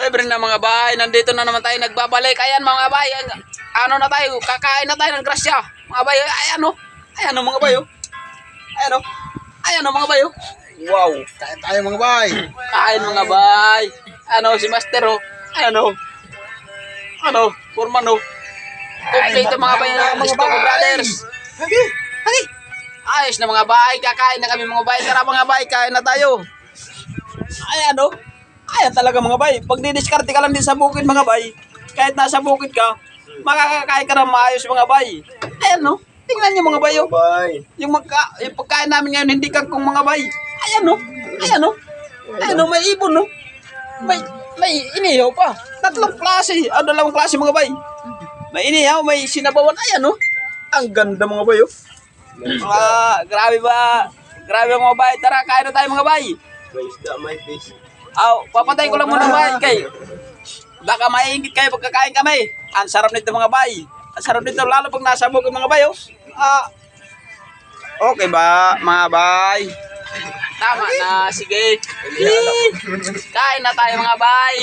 Libre na mga bay, nandito na naman tayo nagbabalik. Ayan mga bay, ano na tayo, kakain na tayo ng grasya. Mga bay, ayan o. Ayan o mga bay o. Ayan o. Ayan o mga bay o. Wow. Kain tayo mga bay. Kain mga bay. Ano si Master o. Ayan o. Ano, Foreman o. Complete mga bay ng Isko Brothers. Lagi. Hagi. Ayos na mga bay, kakain na kami mga bay. Tara mga bay, kain na tayo. Ayan o. Ayan talaga mga bay. Pag didiskarte ka lang din sa bukid mga bay, kahit nasa bukid ka, makakakain ka ng maayos mga bay. Ayan no. Tingnan niyo mga bay oh. Yung pagkain namin ngayon hindi kangkong mga bay. Ayan no. Ayan no. Ayan no, may ibon no. May inihaw pa. Tatlong klase. Dalawang klase mga bay. May inihaw, may sinabawan. Ayan no. Ang ganda mga bay oh. Grabe ba? Grabe mga bay. Tara, kain na tayo mga bay. May isda, may fish. Papatay ko lang muna bay kay baka maingit kayo pagkakain kami. Ang sarap nito mga bay. Ang sarap nito lalo pag nasa bukid mga bay oh. Okay ba mga bay? Tama na, sige. Kain na tayo mga bay.